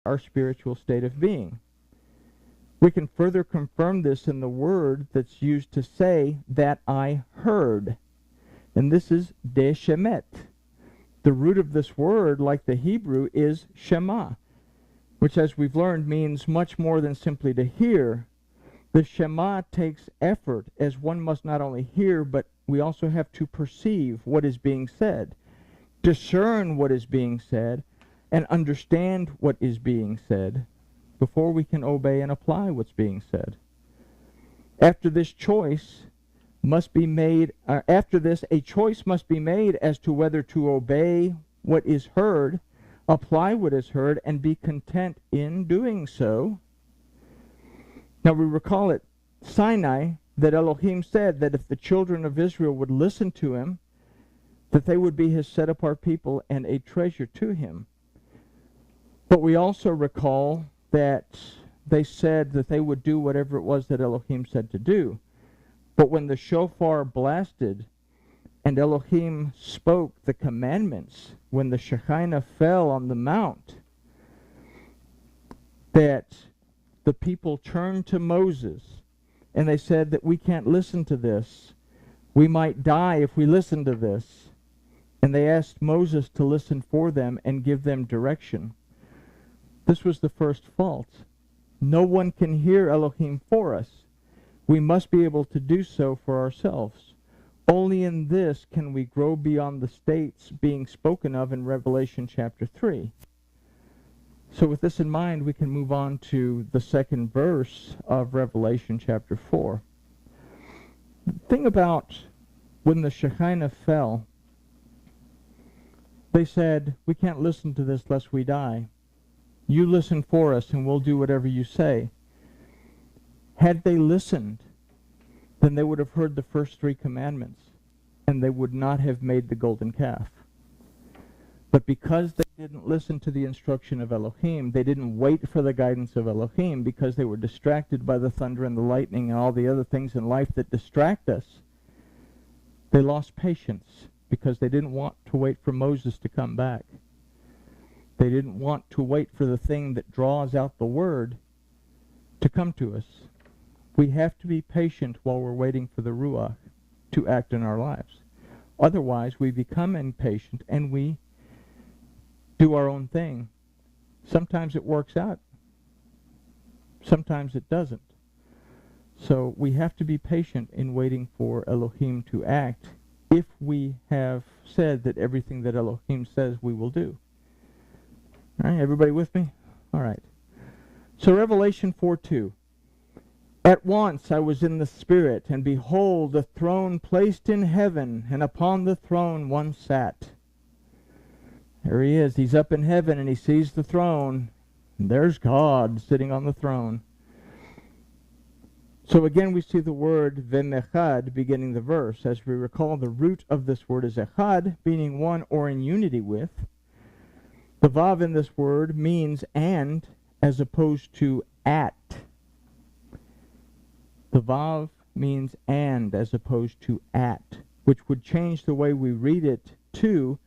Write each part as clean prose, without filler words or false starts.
our spiritual state of being. We can further confirm this in the word that's used to say that I heard. And this is de shemet. The root of this word, like the Hebrew, is shema, which, as we've learned, means much more than simply to hear. The shema takes effort, as one must not only hear, but we also have to perceive what is being said, discern what is being said, and understand what is being said before we can obey and apply what's being said. After this, a choice must be made as to whether to obey what is heard, apply what is heard, and be content in doing so. Now we recall at Sinai that Elohim said that if the children of Israel would listen to him, that they would be his set-apart people and a treasure to him. But we also recall that they said that they would do whatever it was that Elohim said to do. But when the shofar blasted and Elohim spoke the commandments, when the Shekinah fell on the mount, that the people turned to Moses and they said that we can't listen to this. We might die if we listen to this. And they asked Moses to listen for them and give them direction. This was the first fault. No one can hear Elohim for us. We must be able to do so for ourselves. Only in this can we grow beyond the states being spoken of in Revelation chapter 3. So with this in mind, we can move on to the second verse of Revelation chapter 4. The thing about when the Shekinah fell, they said, we can't listen to this lest we die. You listen for us and we'll do whatever you say. Had they listened, then they would have heard the first 3 commandments, and they would not have made the golden calf. But because they didn't listen to the instruction of Elohim, they didn't wait for the guidance of Elohim, because they were distracted by the thunder and the lightning and all the other things in life that distract us, they lost patience because they didn't want to wait for Moses to come back. They didn't want to wait for the thing that draws out the word to come to us. We have to be patient while we're waiting for the Ruach to act in our lives. Otherwise, we become impatient and we do our own thing. Sometimes it works out. Sometimes it doesn't. So we have to be patient in waiting for Elohim to act if we have said that everything that Elohim says we will do. All right, everybody with me? All right. So Revelation 4:2. At once I was in the Spirit, and behold, a throne placed in heaven, and upon the throne one sat. There he is. He's up in heaven, and he sees the throne. And there's God sitting on the throne. So again we see the word v'mechad beginning the verse. As we recall, the root of this word is echad, meaning one or in unity with. The vav in this word means and as opposed to at. The vav means and as opposed to at, which would change the way we read it to,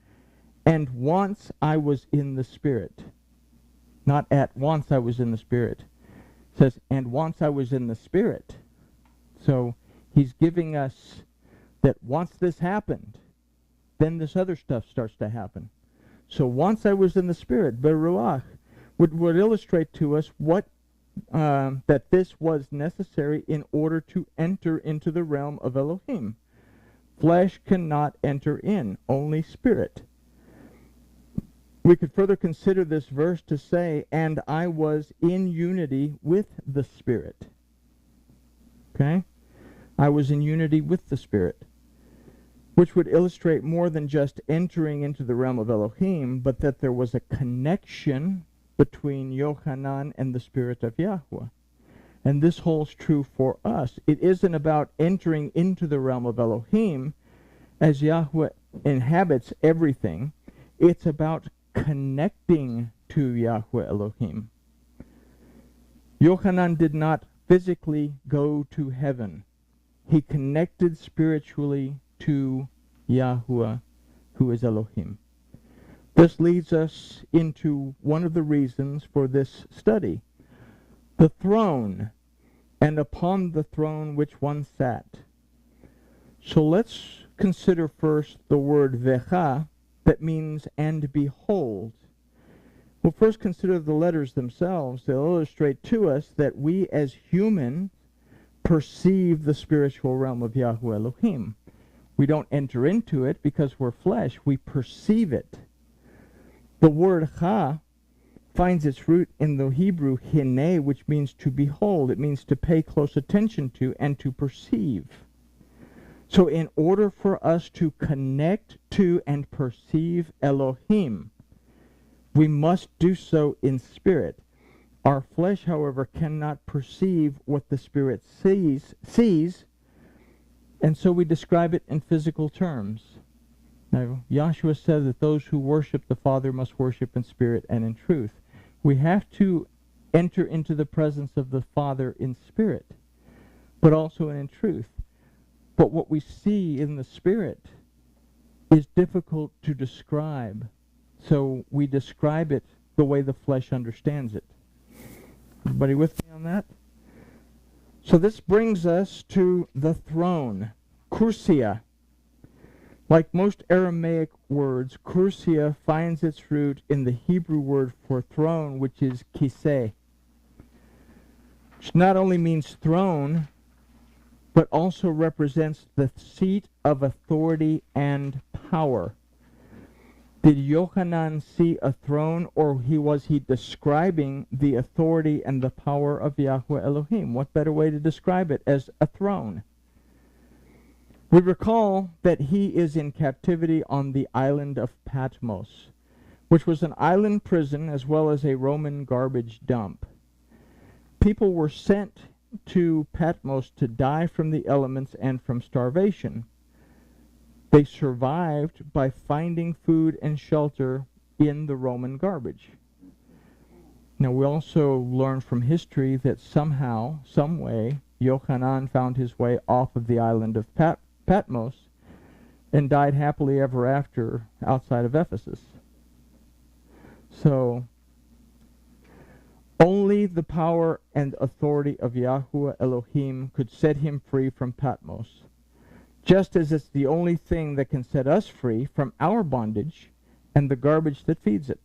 and once I was in the Spirit. Not at once I was in the Spirit. It says, and once I was in the Spirit. So he's giving us that once this happened, then this other stuff starts to happen. So once I was in the Spirit, Beruach, would illustrate to us what that this was necessary in order to enter into the realm of Elohim. Flesh cannot enter in, only Spirit. We could further consider this verse to say, and I was in unity with the Spirit. Okay? I was in unity with the Spirit, which would illustrate more than just entering into the realm of Elohim, but that there was a connection between Yochanan and the Spirit of Yahweh. And this holds true for us. It isn't about entering into the realm of Elohim as Yahweh inhabits everything. It's about connecting to Yahweh Elohim. Yochanan did not physically go to heaven. He connected spiritually to Yahweh, who is Elohim. This leads us into one of the reasons for this study. The throne, and upon the throne which one sat. So let's consider first the word vecha, that means and behold. We'll first consider the letters themselves. They'll illustrate to us that we as humans perceive the spiritual realm of Yahweh Elohim. We don't enter into it because we're flesh. We perceive it. The word cha finds its root in the Hebrew hine, which means to behold. It means to pay close attention to and to perceive. So in order for us to connect to and perceive Elohim, we must do so in spirit. Our flesh, however, cannot perceive what the spirit sees, and so we describe it in physical terms. Now, Yahshua said that those who worship the Father must worship in spirit and in truth. We have to enter into the presence of the Father in spirit, but also in truth. But what we see in the spirit is difficult to describe, so we describe it the way the flesh understands it. Everybody with me on that? So this brings us to the throne, kursia. Like most Aramaic words, kursia finds its root in the Hebrew word for throne, which is kiseh, which not only means throne, but also represents the seat of authority and power. Did Yochanan see a throne, or was he describing the authority and the power of Yahweh Elohim? What better way to describe it as a throne? We recall that he is in captivity on the island of Patmos, which was an island prison as well as a Roman garbage dump. People were sent to Patmos to die from the elements and from starvation. They survived by finding food and shelter in the Roman garbage. Now we also learn from history that somehow, some way, Yochanan found his way off of the island of Patmos and died happily ever after outside of Ephesus. So only the power and authority of Yahweh Elohim could set him free from Patmos, just as it's the only thing that can set us free from our bondage and the garbage that feeds it.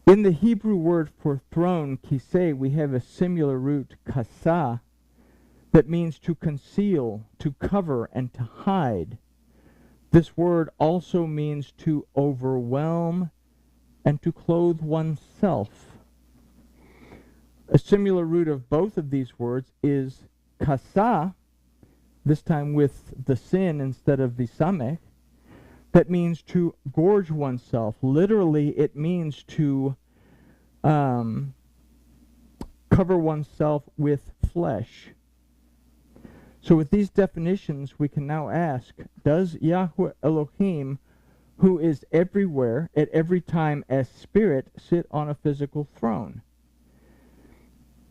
In the Hebrew word for throne, kiseh, we have a similar root, kasa, that means to conceal, to cover, and to hide. This word also means to overwhelm and to clothe oneself. A similar root of both of these words is kasa, this time with the sin instead of the samech, that means to gorge oneself. Literally, it means to cover oneself with flesh. So with these definitions, we can now ask, does Yahweh Elohim, who is everywhere, at every time as spirit, sit on a physical throne?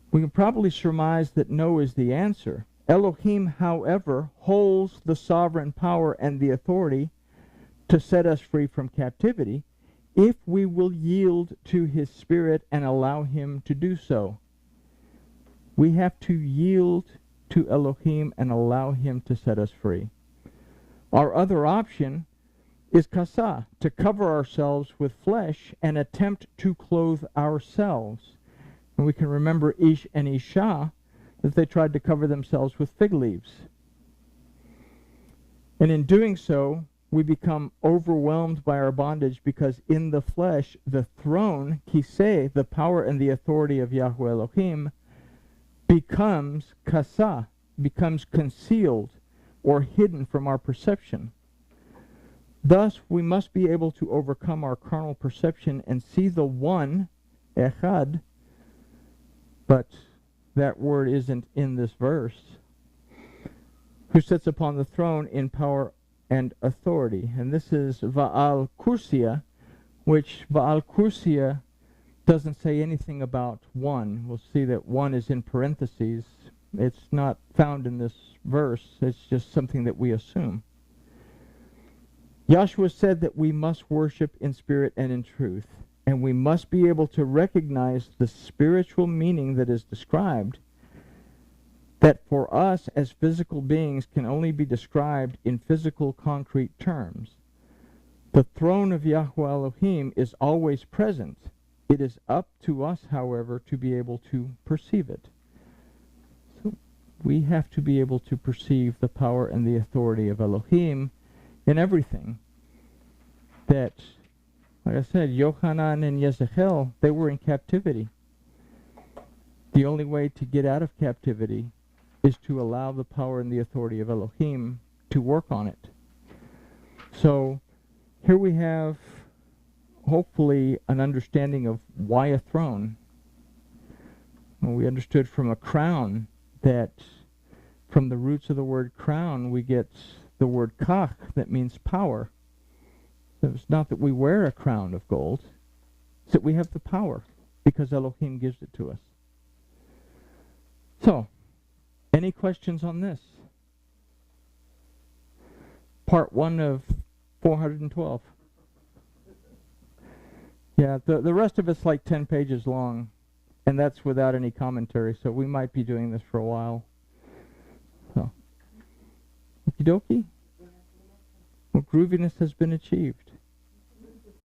We can probably surmise that no is the answer. Elohim, however, holds the sovereign power and the authority to set us free from captivity if we will yield to his spirit and allow him to do so. We have to yield to Elohim and allow him to set us free. Our other option is kasa, to cover ourselves with flesh and attempt to clothe ourselves. And we can remember Ish and Isha, that they tried to cover themselves with fig leaves. And in doing so, we become overwhelmed by our bondage, because in the flesh, the throne, kiseh, the power and the authority of Yahweh Elohim, becomes kasa, becomes concealed or hidden from our perception. Thus, we must be able to overcome our carnal perception and see the one, echad, but that word isn't in this verse, who sits upon the throne in power and authority. And this is Va'al Kursia, which Va'al Kursia doesn't say anything about one. We'll see that one is in parentheses. It's not found in this verse. It's just something that we assume. Yahshua said that we must worship in spirit and in truth, and we must be able to recognize the spiritual meaning that is described, that for us as physical beings can only be described in physical, concrete terms. The throne of Yahweh Elohim is always present. It is up to us, however, to be able to perceive it. So we have to be able to perceive the power and the authority of Elohim in everything. That, like I said, Yochanan and Yezechqel, they were in captivity. The only way to get out of captivity is to allow the power and the authority of Elohim to work on it. So here we have, hopefully, an understanding of why a throne. Well, we understood from a crown that from the roots of the word crown we get the word kach, that means power. So it's not that we wear a crown of gold, it's that we have the power because Elohim gives it to us. So, any questions on this? Part 1 of 412. Yeah, the rest of it's like 10 pages long, and that's without any commentary, so we might be doing this for a while. So, okie dokie. Well, grooviness has been achieved.